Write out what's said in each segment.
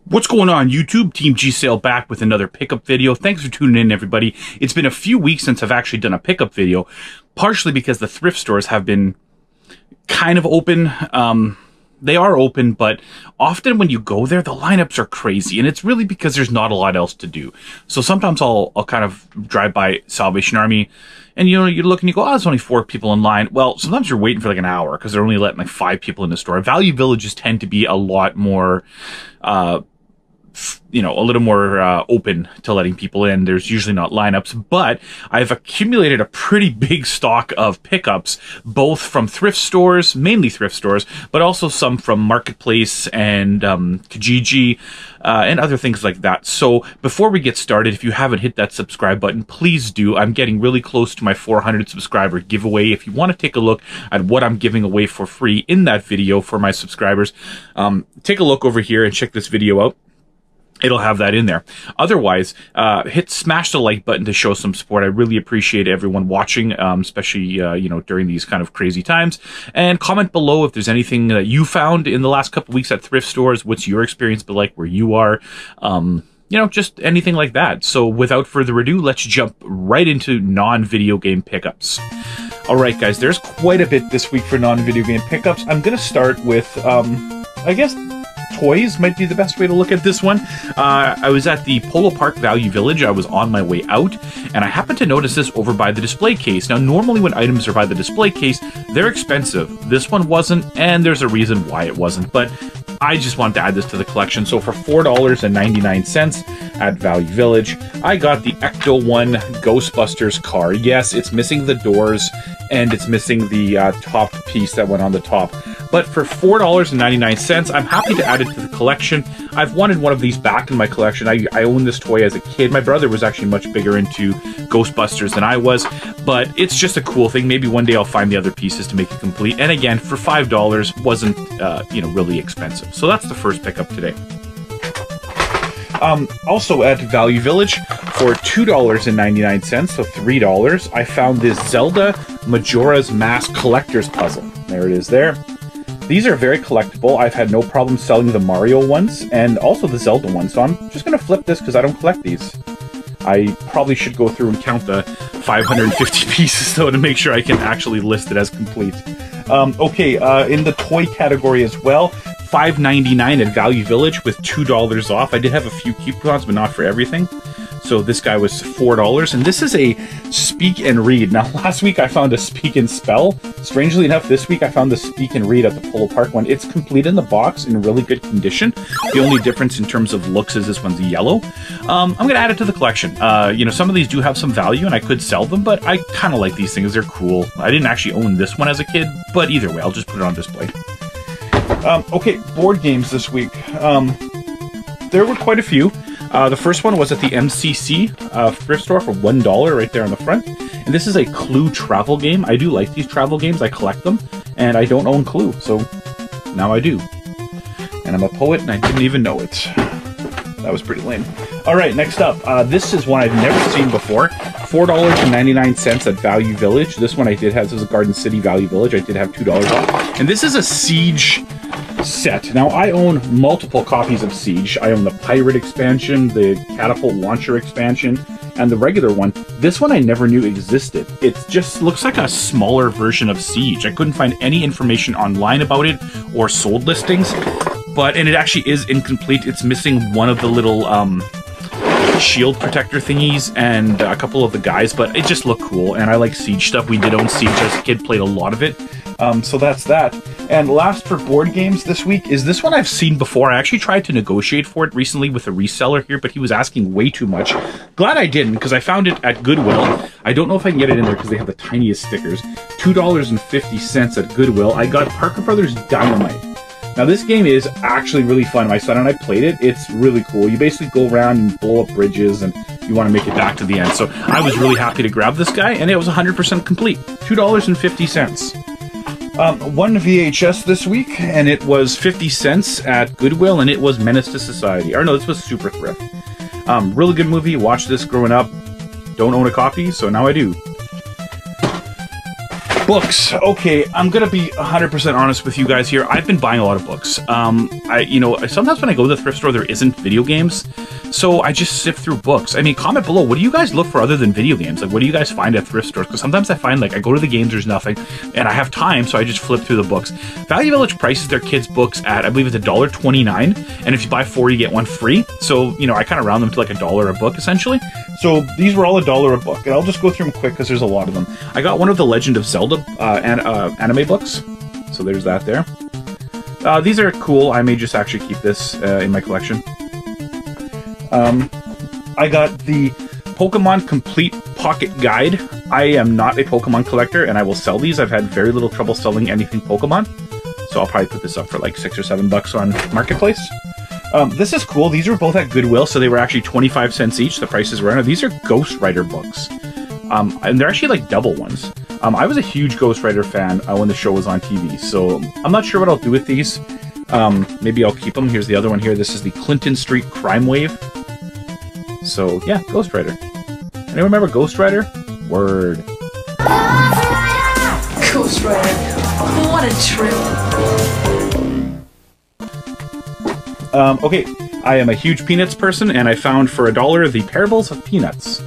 What's going on, YouTube? Team G Sale back with another pickup video. Thanks for tuning in, everybody. It's been a few weeks since I've actually done a pickup video, partially because the thrift stores have been kind of open. They are open, but often when you go there, the lineups are crazy, and it's really because there's not a lot else to do. So sometimes I'll kind of drive by Salvation Army, and you look and you go, oh, there's only 4 people in line. Well, sometimes you're waiting for like an hour because they're only letting like 5 people in the store. Value Villages tend to be a lot more, a little more open to letting people in. There's usually not lineups, but I've accumulated a pretty big stock of pickups, both from thrift stores, mainly thrift stores, but also some from Marketplace and Kijiji and other things like that. So before we get started, if you haven't hit that subscribe button, please do. I'm getting really close to my 400 subscriber giveaway. If you want to take a look at what I'm giving away for free in that video for my subscribers, take a look over here and check this video out. It'll have that in there. Otherwise, smash the like button to show some support. I really appreciate everyone watching, especially, during these kind of crazy times. And comment below if there's anything that you found in the last couple weeks at thrift stores. What's your experience been like where you are? Just anything like that. So without further ado, let's jump right into non-video game pickups. All right, guys, there's quite a bit this week for non-video game pickups. I'm going to start with, I guess, toys might be the best way to look at this one. I was at the Polo Park Value Village. I was on my way out, and I happened to notice this over by the display case. Now, normally when items are by the display case, they're expensive. This one wasn't, and there's a reason why it wasn't, but I just wanted to add this to the collection. So for $4.99 at Value Village, I got the Ecto-1 Ghostbusters car. Yes, it's missing the doors, and it's missing the top piece that went on the top. But for $4.99, I'm happy to add it to the collection. I've wanted one of these back in my collection. I owned this toy as a kid. My brother was actually much bigger into Ghostbusters than I was, but it's just a cool thing. Maybe one day I'll find the other pieces to make it complete. And again, for $5 wasn't, really expensive. So that's the first pickup today. Also at Value Village, for $2.99, so $3, I found this Zelda Majora's Mask Collector's Puzzle. There it is there. These are very collectible. I've had no problem selling the Mario ones and also the Zelda ones, so I'm just going to flip this because I don't collect these. I probably should go through and count the 550 pieces, though, to make sure I can actually list it as complete. In the toy category as well, $5.99 at Value Village with $2 off. I did have a few coupons, but not for everything. So this guy was $4, and this is a Speak and Read. Now, last week I found a Speak and Spell. Strangely enough, this week I found the Speak and Read at the Polo Park one. It's complete in the box, in really good condition. The only difference in terms of looks is this one's yellow. I'm going to add it to the collection. Some of these do have some value, and I could sell them, but I kind of like these things. They're cool. I didn't actually own this one as a kid, but either way, I'll just put it on display. Board games this week. There were quite a few. The first one was at the MCC thrift store for $1 right there on the front. And this is a Clue travel game. I do like these travel games. I collect them. And I don't own Clue, so now I do. And I'm a poet and I didn't even know it. That was pretty lame. Alright, next up. This is one I've never seen before. $4.99 at Value Village. This one I did have. This is a Garden City Value Village. I did have $2 off. And this is a Siege set. Now, I own multiple copies of Siege. I own the Pirate expansion, the Catapult Launcher expansion, and the regular one. This one I never knew existed. It just looks like a smaller version of Siege. I couldn't find any information online about it or sold listings, and it actually is incomplete. It's missing one of the little shield protector thingies and a couple of the guys, but it just looked cool, and I like Siege stuff. We did own Siege as a kid, played a lot of it. So that's that. And last for board games this week is this one I've seen before. I actually tried to negotiate for it recently with a reseller here, but he was asking way too much. Glad I didn't, because I found it at Goodwill. I don't know if I can get it in there because they have the tiniest stickers. $2.50 at Goodwill. I got Parker Brothers Dynamite. Now, this game is actually really fun. My son and I played it. It's really cool. You basically go around and blow up bridges, and you want to make it back to the end. So I was really happy to grab this guy, and it was 100% complete. $2.50. One VHS this week, and it was 50 cents at Goodwill, and it was Menace to Society. Or no, this was Super Thrift. Really good movie. Watched this growing up. Don't own a copy, so now I do. Books. Okay, I'm gonna be 100% honest with you guys here. I've been buying a lot of books. Sometimes when I go to the thrift store, there isn't video games, so I just sift through books. I mean, comment below, what do you guys look for other than video games? Like, what do you guys find at thrift stores? Because sometimes I find, like, I go to the games, there's nothing, and I have time, so I just flip through the books. Value Village prices their kids' books at, I believe it's $1.29, and if you buy 4, you get 1 free. So, you know, I kind of round them to like $1 a book, essentially. So these were all $1 a book, and I'll just go through them quick because there's a lot of them. I got one of the Legend of Zelda anime books, so there's that there. These are cool. I may just actually keep this in my collection. I got the Pokemon Complete Pocket Guide. I am not a Pokemon collector, and I will sell these. I've had very little trouble selling anything Pokemon, so I'll probably put this up for like $6 or $7 on Marketplace. This is cool. These were both at Goodwill, so they were actually 25 cents each. The prices were. These are Ghost Rider books, and they're actually like double ones. I was a huge Ghost Rider fan when the show was on TV, so I'm not sure what I'll do with these. Maybe I'll keep them. Here's the other one here. This is the Clinton Street Crime Wave. So, yeah, Ghost Rider. Anyone remember Ghost Rider? Word. Ghost Rider. What a trip. Okay, I am a huge Peanuts person, and I found for $1 the Parables of Peanuts.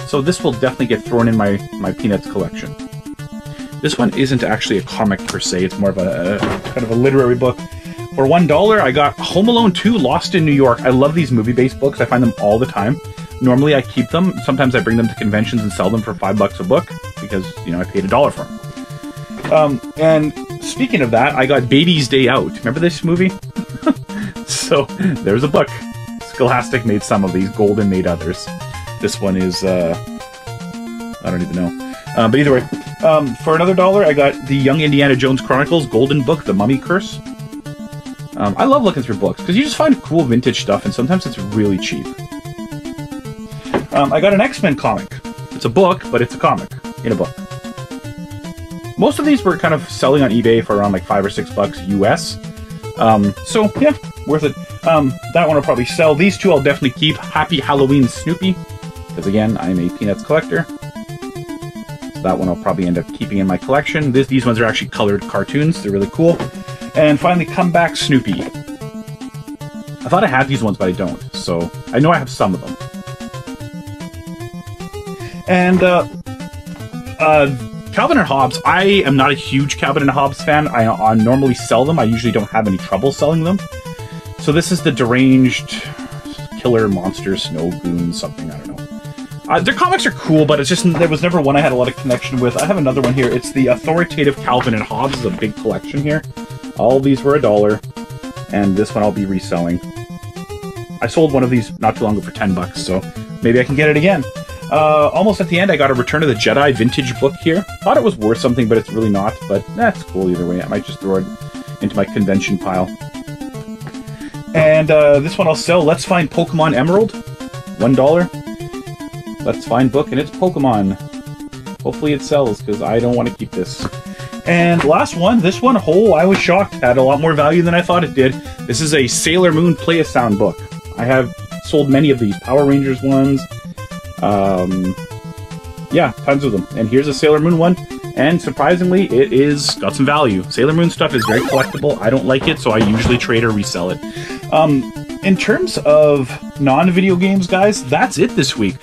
So this will definitely get thrown in my Peanuts collection. This one isn't actually a comic per se, it's more of a kind of a literary book. For $1, I got Home Alone 2 Lost in New York. I love these movie-based books. I find them all the time. Normally I keep them. Sometimes I bring them to conventions and sell them for $5 a book because, you know, I paid $1 for them. And speaking of that, I got Baby's Day Out. Remember this movie? So, there's a book. Scholastic made some of these. Golden made others. This one is, I don't even know. But either way, for another $1, I got the Young Indiana Jones Chronicles Golden Book, The Mummy Curse. I love looking through books, because you just find cool vintage stuff, and sometimes it's really cheap. I got an X-Men comic. It's a book, but it's a comic in a book. Most of these were kind of selling on eBay for around like $5 or $6 US. So, yeah, worth it. That one I'll probably sell. These two I'll definitely keep. Happy Halloween Snoopy, because again, I'm a Peanuts collector. So that one I'll probably end up keeping in my collection. These ones are actually colored cartoons. They're really cool. And finally, Come Back Snoopy. I thought I had these ones, but I don't. So, I know I have some of them. And, Calvin and Hobbes. I am not a huge Calvin and Hobbes fan. I normally sell them. I usually don't have any trouble selling them. So this is the Deranged Killer Monster Snow Goon something, I don't know. Their comics are cool, but it's just, there was never one I had a lot of connection with. I have another one here. It's the Authoritative Calvin and Hobbes. It's a big collection here. All these were $1, and this one I'll be reselling. I sold one of these not too long ago for $10, so maybe I can get it again. Almost at the end, I got a Return of the Jedi vintage book here. Thought it was worth something, but it's really not. But that's cool either way. I might just throw it into my convention pile. And this one I'll sell. Let's Find Pokemon Emerald. $1. Let's Find book, and it's Pokemon. Hopefully it sells, because I don't want to keep this. And last one, this one, oh, I was shocked. Had a lot more value than I thought it did. This is a Sailor Moon Play-A-Sound book. I have sold many of these Power Rangers ones. Yeah, tons of them. And here's a Sailor Moon one. And surprisingly, it is got some value. Sailor Moon stuff is very collectible. I don't like it, so I usually trade or resell it. In terms of non-video games, guys, that's it this week.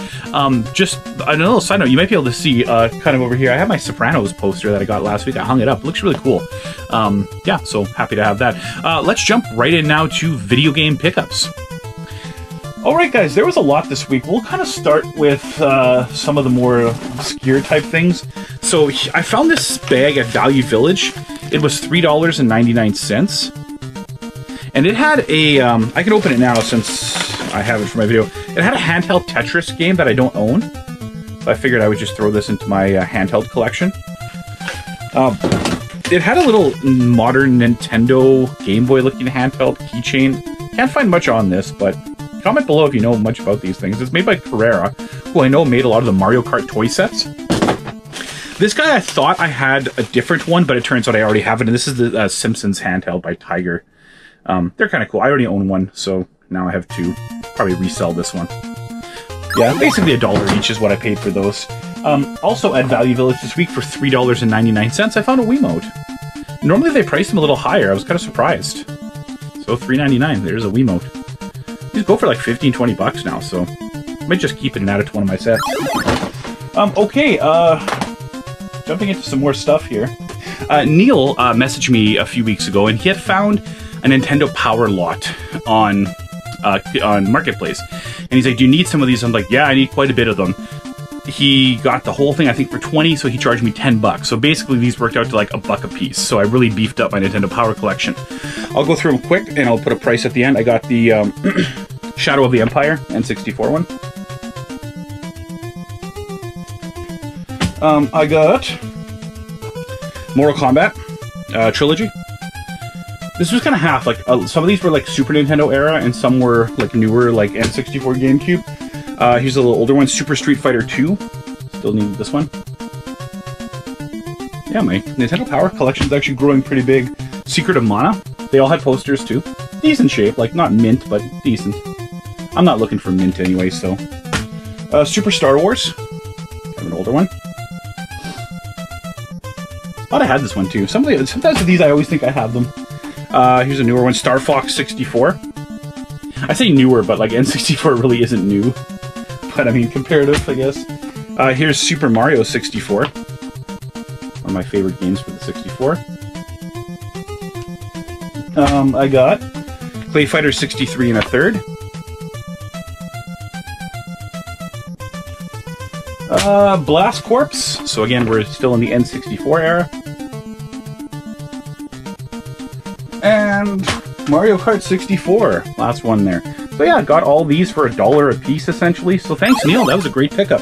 Just a little side note, you might be able to see kind of over here, I have my Sopranos poster that I got last week. I hung it up. It looks really cool. Yeah, so happy to have that. Let's jump right in now to video game pickups. Alright guys, there was a lot this week. We'll kind of start with some of the more obscure type things. So I found this bag at Value Village. It was $3.99. And it had a, I can open it now since I have it for my video. It had a handheld Tetris game that I don't own. So I figured I would just throw this into my handheld collection. It had a little modern Nintendo Game Boy looking handheld keychain. Can't find much on this, but comment below if you know much about these things. It's made by Carrera, who I know made a lot of the Mario Kart toy sets. This guy, I thought I had a different one, but it turns out I already have it. And this is the Simpsons handheld by Tiger. They're kind of cool. I already own one, so now I have two. Probably resell this one. Yeah, basically $1 each is what I paid for those. Also at Value Village this week for $3.99, I found a Wiimote. Normally they price them a little higher. I was kind of surprised. So $3.99, there's a Wiimote. These go for like 15-20 bucks now, so I might just keep it and add it to one of my sets. Okay, jumping into some more stuff here. Neil messaged me a few weeks ago, and he had found a Nintendo Power lot on Marketplace. And he's like, do you need some of these? I'm like, yeah, I need quite a bit of them. He got the whole thing, I think, for 20, so he charged me 10 bucks. So basically, these worked out to like $1 a piece. So I really beefed up my Nintendo Power collection. I'll go through them quick, and I'll put a price at the end. I got the Shadow of the Empire N64 one. I got Mortal Kombat Trilogy. This was kind of half. Like some of these were like Super Nintendo era, and some were like newer, like N64 GameCube. Here's a little older one, Super Street Fighter 2. Still need this one. Yeah, my Nintendo Power collection is actually growing pretty big. Secret of Mana. They all had posters too. Decent shape, like not mint, but decent. I'm not looking for mint anyway, so. Super Star Wars. Kind of an older one. Thought I had this one too. Sometimes with these, I always think I have them. Here's a newer one, Star Fox 64. I say newer, but like N64 really isn't new. But I mean, comparative, I guess. Here's Super Mario 64. One of my favorite games for the 64. I got Clay Fighter 63 1/3. Blast Corps. So again, we're still in the N64 era. And Mario Kart 64. Last one there. So yeah, got all these for $1 a piece, essentially. So thanks, Neil. That was a great pickup.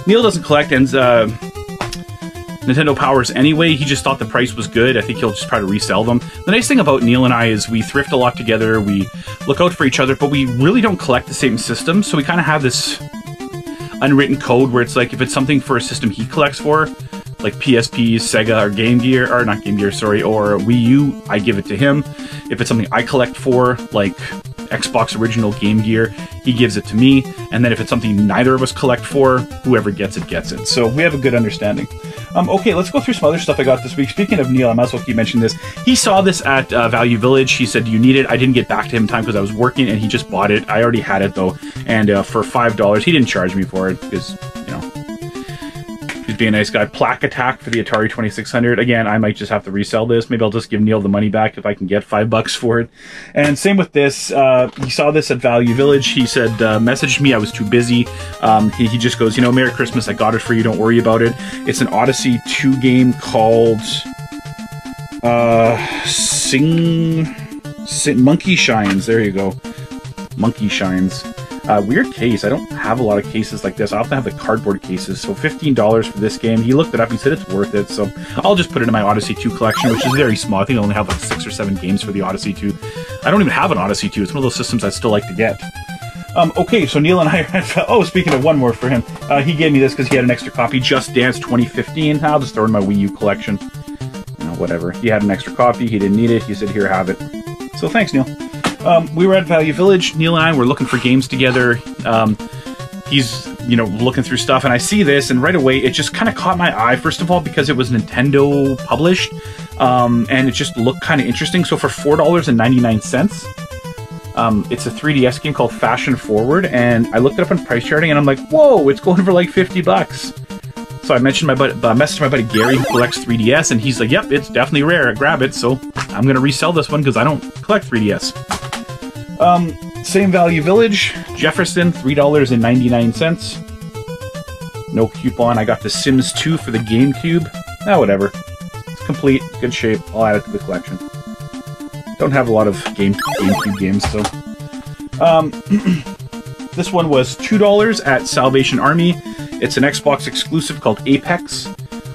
Neil doesn't collect Nintendo Powers anyway. He just thought the price was good. I think he'll just try to resell them. The nice thing about Neil and I is we thrift a lot together. We look out for each other, but we really don't collect the same systems. So we kind of have this unwritten code where it's like if it's something for a system he collects for, like PSP, Sega, or Game Gear, or not Game Gear, sorry, or Wii U, I give it to him. If it's something I collect for, like Xbox original Game Gear, he gives it to me. And then if it's something neither of us collect for, whoever gets it, gets it. So we have a good understanding. Okay, let's go through some other stuff I got this week. Speaking of Neil, I might as well keep mentioning this. He saw this at Value Village. He said, do you need it? I didn't get back to him in time because I was working, and he just bought it. I already had it, though. And for $5, he didn't charge me for it because, you know, he's being a nice guy. Plaque Attack for the Atari 2600. Again, I might just have to resell this. Maybe I'll just give Neil the money back if I can get $5 for it. And same with this. He saw this at Value Village. He said, messaged me. I was too busy. He just goes, you know, Merry Christmas. I got it for you. Don't worry about it. It's an Odyssey 2 game called Monkey Shines. There you go. Monkey Shines. Weird case. I don't have a lot of cases like this. I often have the cardboard cases. So $15 for this game. He looked it up. He said it's worth it. So I'll just put it in my Odyssey 2 collection, which is very small. I think I only have like 6 or 7 games for the Odyssey 2. I don't even have an Odyssey 2. It's one of those systems I'd still like to get. Okay, so Neil and I are oh, speaking of one more for him, he gave me this because he had an extra copy, Just Dance 2015. I'll just throw it in my Wii U collection. You know, whatever. He had an extra copy. He didn't need it. He said, here, have it. So thanks, Neil. We were at Value Village. Neil and I were looking for games together. He's, you know, looking through stuff, and I see this, and right away, it just kind of caught my eye, first of all, because it was Nintendo published, and it just looked kind of interesting. So for $4.99, it's a 3DS game called Fashion Forward, and I looked it up on price charting, and I'm like, whoa, it's going for like $50. So I mentioned messaged my buddy Gary, who collects 3DS, and he's like, yep, it's definitely rare. Grab it. So I'm going to resell this one because I don't collect 3DS. Same Value Village, Jefferson, $3.99. No coupon. I got the Sims 2 for the GameCube. Whatever. It's complete, good shape. I'll add it to the collection. Don't have a lot of GameCube games, so. This one was $2 at Salvation Army. It's an Xbox exclusive called Apex.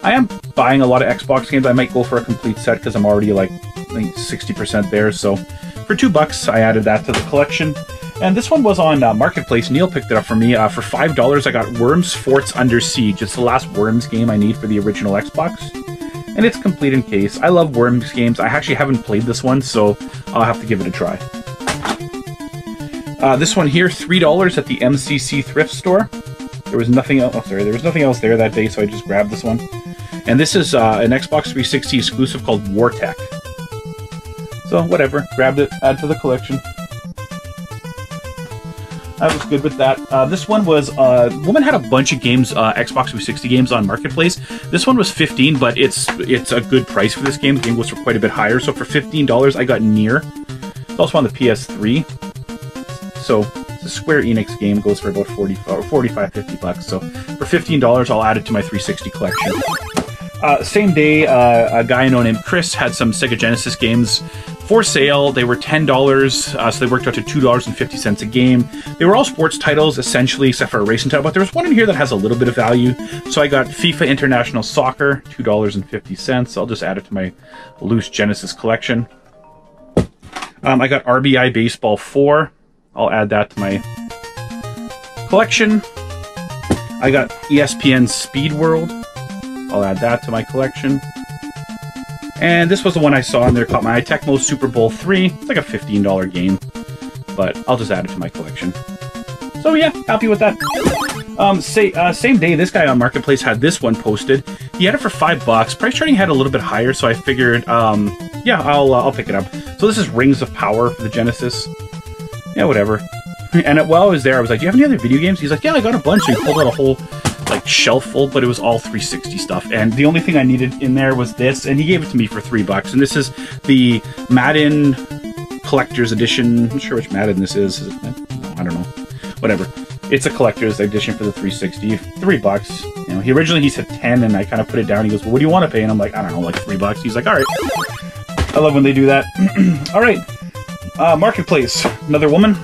I am buying a lot of Xbox games. I might go for a complete set because I'm already like I think 60% there. So for $2, I added that to the collection. And this one was on Marketplace. Neil picked it up for me. For $5, I got Worms Forts Under Siege. It's the last Worms game I need for the original Xbox. And it's complete in case. I love Worms games. I actually haven't played this one, so I'll have to give it a try. This one here, $3 at the MCC thrift store. There was nothing else. Oh, sorry, there was nothing else there that day, so I just grabbed this one. And this is an Xbox 360 exclusive called Wartech. So whatever, grabbed it, add to the collection. I was good with that. This one was, woman had a bunch of games, Xbox 360 games on Marketplace. This one was $15, but it's a good price for this game. The game goes for quite a bit higher. So for $15, I got Nier. It's also on the PS3. So it's a Square Enix game, goes for about 45, 50 bucks. So for $15, I'll add it to my 360 collection. Same day, a guy I know named Chris had some Sega Genesis games for sale. They were $10, so they worked out to $2.50 a game. They were all sports titles, essentially, except for a racing title, but there was one in here that has a little bit of value. So I got FIFA International Soccer, $2.50. I'll just add it to my loose Genesis collection. I got RBI Baseball 4. I'll add that to my collection. I got ESPN Speed World. I'll add that to my collection. And this was the one I saw in there, caught my eye, Tecmo Super Bowl 3. It's like a $15 game, but I'll just add it to my collection. So yeah, happy with that. Same day, this guy on Marketplace had this one posted. He had it for $5. Price charting had a little bit higher, so I figured, yeah, I'll pick it up. So this is Rings of Power for the Genesis. Yeah, whatever. And while I was there, I was like, do you have any other video games? He's like, yeah, I got a bunch. So he pulled out a whole shelf full, but it was all 360 stuff. And the only thing I needed in there was this, and he gave it to me for $3. And this is the Madden Collector's Edition. I'm not sure which Madden this is. I don't know. Whatever. It's a collector's edition for the 360. $3. You know, he said 10, and I kind of put it down. He goes, well, what do you want to pay? And I'm like, I don't know, like $3. He's like, all right. I love when they do that. All right. Marketplace. Another woman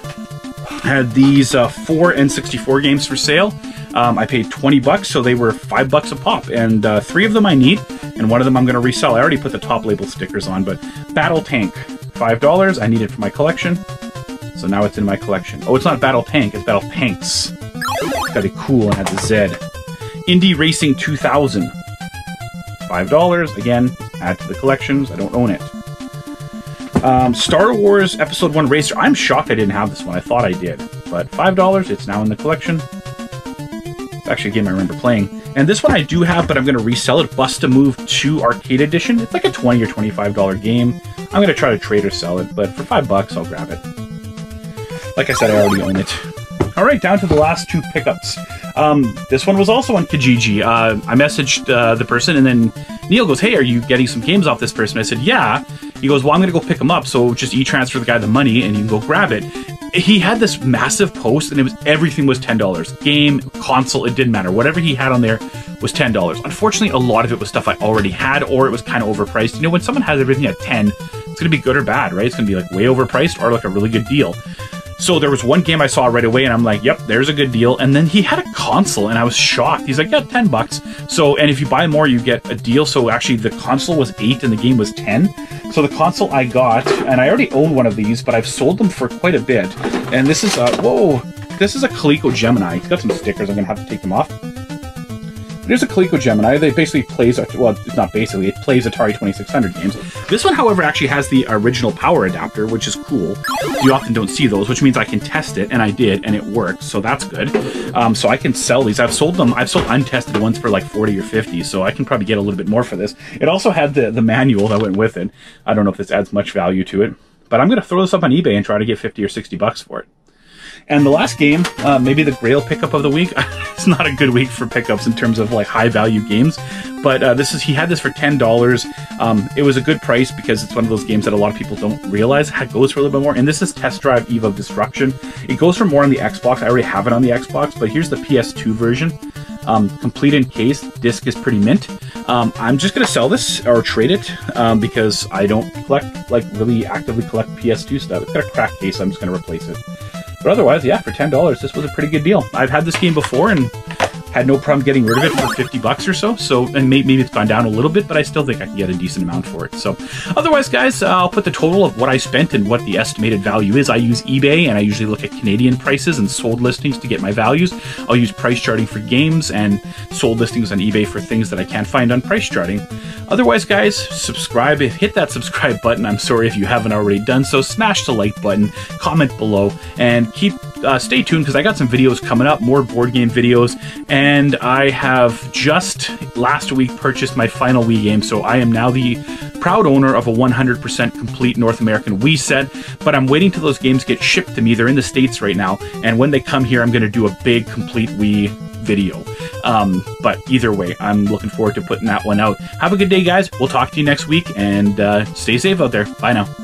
had these 4 N64 games for sale. I paid $20, so they were $5 a pop, and 3 of them I need, and 1 of them I'm going to resell. I already put the top label stickers on, but Battle Tank, $5. I need it for my collection, so now it's in my collection. Oh, it's not Battle Tank, it's Battle Tanks. It's got to be cool and has a Z. Indie Racing 2000, $5. Again, add to the collections. I don't own it. Star Wars Episode 1 Racer. I'm shocked I didn't have this one. I thought I did, but $5. It's now in the collection. It's actually a game I remember playing. And this one I do have, but I'm going to resell it. Bust-A-Move 2 Arcade Edition. It's like a $20 or $25 game. I'm going to try to trade or sell it, but for $5, I'll grab it. Like I said, I already own it. All right, down to the last 2 pickups. This one was also on Kijiji. I messaged the person, and then Neil goes, hey, are you getting some games off this person? I said, yeah. He goes, well, I'm going to go pick them up, so just e-transfer the guy the money, and you can go grab it. He had this massive post, and everything was $10. Game, console, it didn't matter. Whatever he had on there was $10. Unfortunately, a lot of it was stuff I already had, or it was kind of overpriced. You know, when someone has everything at 10, it's going to be good or bad, right? It's going to be like way overpriced or like a really good deal. So there was one game I saw right away, and I'm like, yep, there's a good deal. And then he had a console, and I was shocked. He's like, yeah, $10. So, and if you buy more, you get a deal. So actually, the console was 8, and the game was 10. So the console I got, and I already own one of these, but I've sold them for quite a bit. And this is this is a Coleco Gemini. It's got some stickers. I'm gonna have to take them off. There's a Coleco Gemini. They basically plays, well, it's not basically, it plays Atari 2600 games. This one, however, actually has the original power adapter, which is cool. You often don't see those, which means I can test it, and I did, and it worked, so that's good. So I can sell these. I've sold untested ones for like 40 or 50, so I can probably get a little bit more for this. It also had the manual that went with it. I don't know if this adds much value to it, but I'm going to throw this up on eBay and try to get 50 or 60 bucks for it. And the last game, maybe the Grail pickup of the week. It's not a good week for pickups in terms of like high value games, but he had this for $10. It was a good price because it's one of those games that a lot of people don't realize goes for a little bit more. And this is Test Drive Eve of Destruction. It goes for more on the Xbox. I already have it on the Xbox, but here's the PS2 version. Complete in case, disc is pretty mint. I'm just gonna sell this or trade it because I don't really actively collect PS2 stuff. It's got a cracked case, so I'm just gonna replace it. But otherwise, yeah, for $10, this was a pretty good deal. I've had this game before and had no problem getting rid of it for 50 bucks or so. So, and maybe it's gone down a little bit, but I still think I can get a decent amount for it. So otherwise, guys, I'll put the total of what I spent and what the estimated value is. I use eBay, and I usually look at Canadian prices and sold listings to get my values. I'll use price charting for games and sold listings on eBay for things that I can't find on price charting. Otherwise, guys, subscribe. Hit that subscribe button. I'm sorry if you haven't already done so. Smash the like button, comment below, and keep stay tuned because I got some videos coming up, more board game videos, and I have just last week purchased my final Wii game, so I am now the proud owner of a 100% complete North American Wii set, but I'm waiting till those games get shipped to me. They're in the States right now, and when they come here, I'm going to do a big complete Wii video. But either way, I'm looking forward to putting that one out. Have a good day, guys. We'll talk to you next week, and stay safe out there. Bye now.